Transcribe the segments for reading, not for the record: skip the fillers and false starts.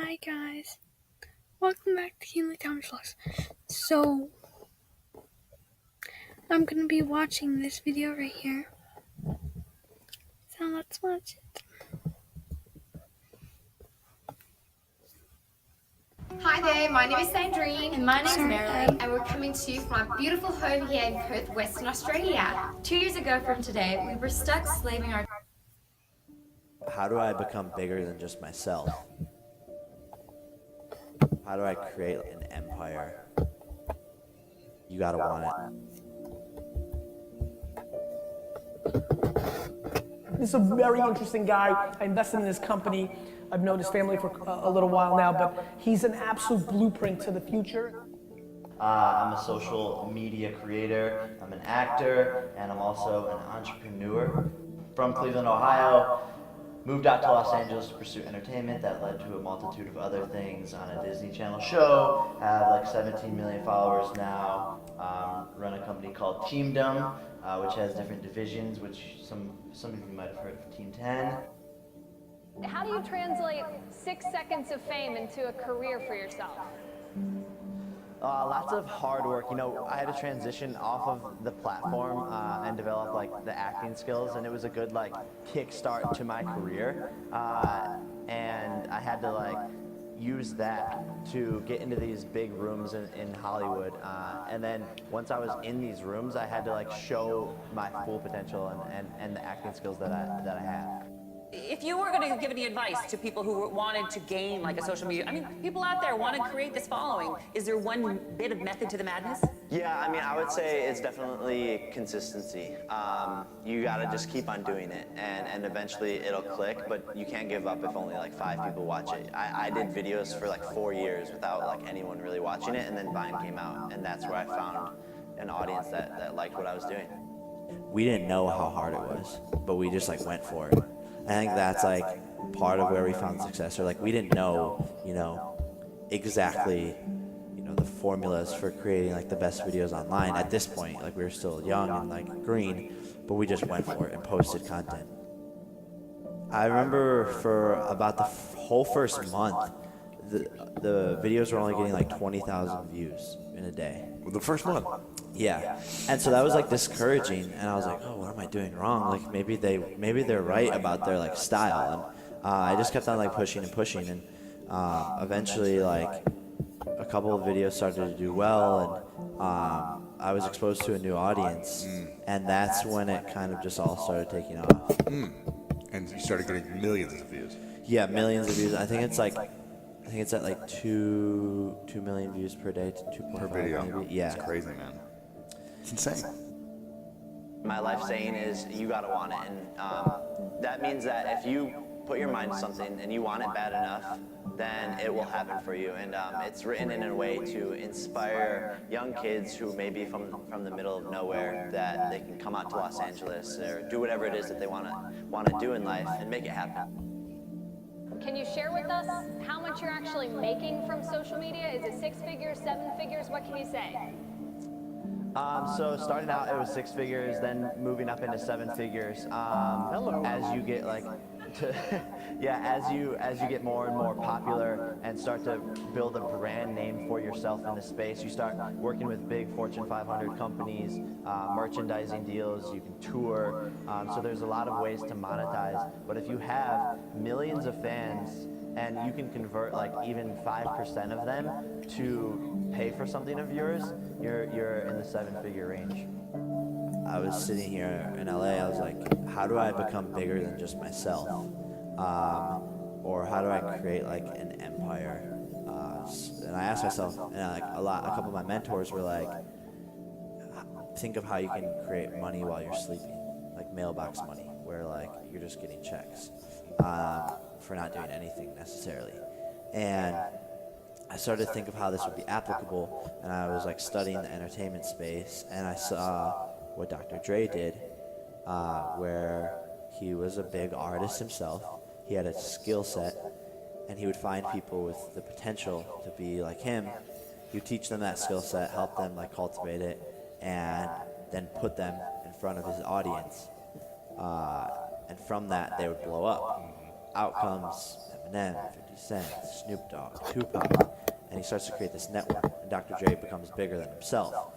Hi guys, welcome back to Healing Thomas Vlogs. So, I'm gonna be watching this video right here. So let's watch it. Hi there, my name is Sandrine. And my name's Sorry, Marilee, And we're coming to you from our beautiful home here in Perth, Western Australia. 2 years ago from today, we were stuck slaving our How do I become bigger than just myself? How do I create an empire? You gotta want it. This is a very interesting guy. I invested in his company. I've known his family for a little while now, but he's an absolute blueprint to the future. I'm a social media creator, I'm an actor, and I'm also an entrepreneur. From Cleveland, Ohio, moved out to Los Angeles to pursue entertainment. That led to a multitude of other things on a Disney Channel show. Have like 17 million followers now. Run a company called Teamdom, which has different divisions, which some of you might have heard of Team 10. How do you translate 6 seconds of fame into a career for yourself? Lots of hard work. You know, I had to transition off of the platform and develop like the acting skills, and it was a good like kickstart to my career. And I had to like use that to get into these big rooms in Hollywood. And then once I was in these rooms, I had to like show my full potential and the acting skills that I have. If you were going to give any advice to people who wanted to gain like a social media, I mean, people out there want to create this following. Is there one bit of method to the madness? Yeah, I mean, I would say it's definitely consistency. You gotta just keep on doing it, and eventually it'll click, but you can't give up if only like 5 people watch it. I did videos for like 4 years without like anyone really watching it, and then Vine came out, and that's where I found an audience that liked what I was doing. We didn't know how hard it was, but we just like went for it. I think that's like part of where we found success. Or like we didn't know, exactly, the formulas for creating like the best videos online at this point. Like we were still young and like green, but we just went for it and posted content. I remember for about the whole first month, the videos were only getting like 20,000 views in a day. The first month? Yeah, and so that was like discouraging, and I was like, oh, what am I doing wrong? Like maybe they're right about their like style, and I just kept on like pushing, and eventually like a couple of videos started to do well, and I was exposed to a new audience, and that's when it kind of just all started taking off. And you started getting millions of views. Yeah, millions of views. I think it's at like 2 million views per day, to 2.5 Per video. maybe. Yeah, It's crazy, man. It's insane. My life saying is you gotta want it, and that means that if you put your mind to something and you want it bad enough, then it will happen for you. And it's written in a way to inspire young kids who may be from the middle of nowhere, that they can come out to Los Angeles or do whatever it is that they want to do in life and make it happen. Can you share with us how much you're actually making from social media? Is it 6 figures, 7 figures? What can you say? So starting out, it was 6 figures, then moving up into 7 figures. As you get like, as you get more and more popular and start to build a brand name for yourself in the space, you start working with big Fortune 500 companies, merchandising deals. You can tour. So there's a lot of ways to monetize. But if you have millions of fans and you can convert like even 5% of them to pay for something of yours, you're in the 7-figure range. I was sitting here in LA, I was like, how do I become bigger than just myself? Or how do I create like an empire? And I asked myself, and a couple of my mentors were like, think of how you can create money while you're sleeping, like mailbox money, where like you're just getting checks for not doing anything necessarily. And I started to think of how this would be applicable, and I was like studying the entertainment space, and I saw what Dr. Dre did, where he was a big artist himself. He had a skill set, and he would find people with the potential to be like him. He would teach them that skill set, help them like cultivate it, and then put them in front of his audience. And from that, they would blow up. out comes Eminem, 50 Cent, Snoop Dogg, Tupac, and he starts to create this network. And Dr. Dre becomes bigger than himself.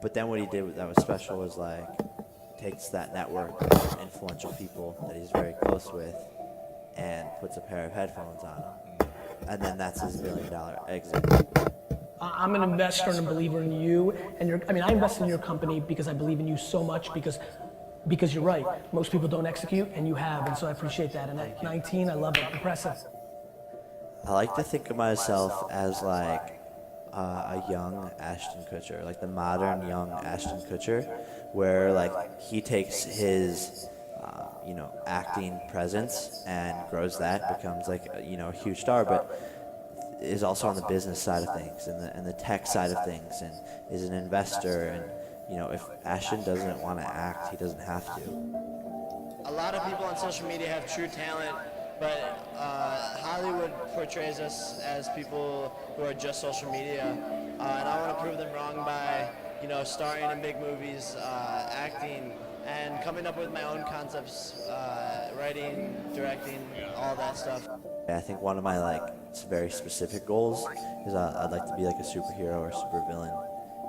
But then what he did that was special was like takes that network of influential people that he's very close with and puts a pair of headphones on him. And then that's his $1 billion exit. I'm an investor and a believer in you, and I invest in your company because I believe in you so much because you're right. Most people don't execute, and you have, and so I appreciate that. And at 19, I love it. Impressive. I like to think of myself as like a young Ashton Kutcher, like the modern young Ashton Kutcher, where like he takes his acting presence and grows that, becomes like a huge star, but is also on the business side of things and the tech side of things, and is an investor. And if Ashton doesn't want to act, he doesn't have to. A lot of people on social media have true talent, but Hollywood portrays us as people who are just social media, and I want to prove them wrong by starring in big movies, acting, and coming up with my own concepts, writing, directing, all that stuff. I think one of my very specific goals is I'd like to be like a superhero or supervillain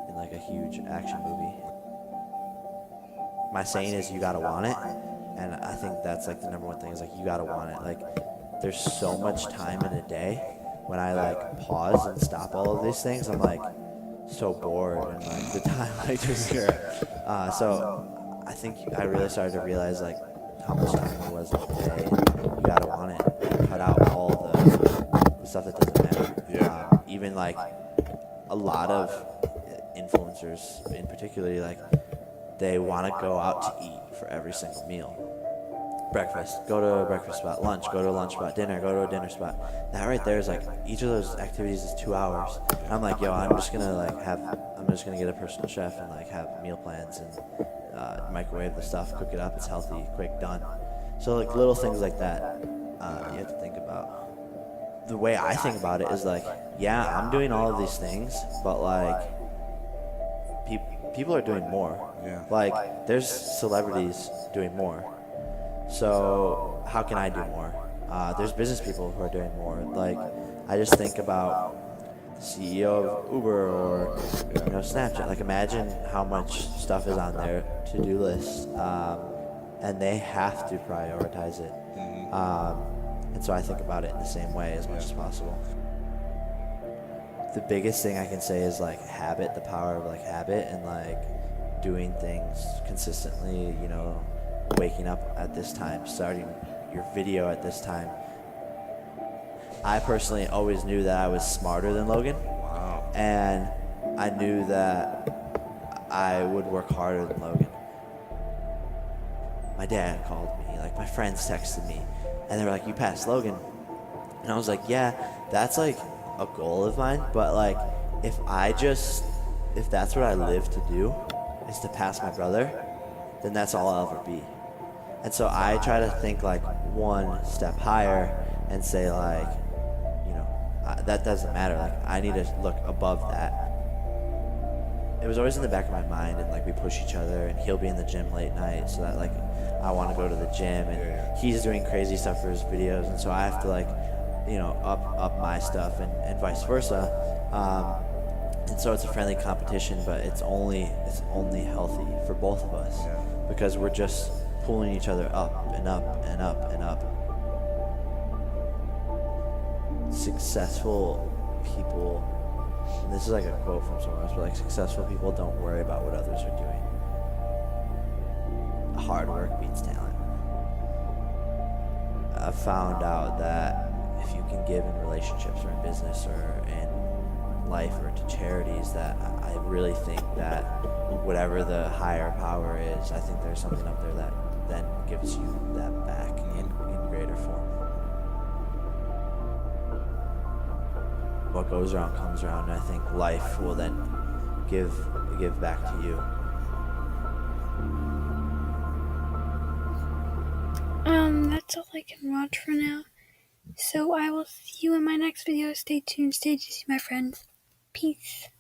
in like a huge action movie. My saying is you gotta want it, and I think that's like the number one thing is like you gotta want it. Like there's so much time in a day when I like pause and stop all of these things. I'm like so bored and like the time just here. So I think I really started to realize like how much time there was in a day. You gotta want it. Cut out all the stuff that doesn't matter. Yeah. Even like a lot of influencers in particular, like they want to go out to eat for every single meal. Breakfast, go to a breakfast spot. Lunch, go to a lunch spot. Dinner, go to a dinner spot. That right there is like each of those activities is 2 hours. And I'm like, I'm just gonna get a personal chef and like have meal plans and microwave the stuff, cook it up. It's healthy, quick, done. So like little things like that, you have to think about. The way I think about it is like, yeah, I'm doing all of these things, but like people are doing more. Yeah. Like there's celebrities doing more. So how can I do more? There's business people who are doing more. Like I just think about the CEO of Uber or Snapchat. Like imagine how much stuff is on their to-do list, and they have to prioritize it. And so I think about it in the same way as much as possible. The biggest thing I can say is like habit, the power of like habit and like doing things consistently, waking up at this time, starting your video at this time. I personally always knew that I was smarter than Logan. Wow. And I knew that I would work harder than Logan. My dad called me, like my friends texted me, and they were like, you passed Logan. And I was like, yeah, that's like a goal of mine, but like if that's what I live to do, is to pass my brother, then that's all I'll ever be. And so I try to think like one step higher and say like, that doesn't matter. Like I need to look above that. It was always in the back of my mind, and like we push each other, and he'll be in the gym late night, so that like I want to go to the gym, and he's doing crazy stuff for his videos, and so I have to like, up my stuff, and vice versa. And so it's a friendly competition, but it's only healthy for both of us because we're just pulling each other up and up and up and up. Successful people, and this is like a quote from somewhere else, but like successful people don't worry about what others are doing. Hard work beats talent. I've found out that if you can give in relationships or in business or in life or to charities, that I really think that whatever the higher power is, I think there's something up there that then gives you that back in greater form. What goes around comes around, and I think life will then give back to you. That's all I can watch for now. So I will see you in my next video. Stay tuned. Stay juicy, my friends. Peace.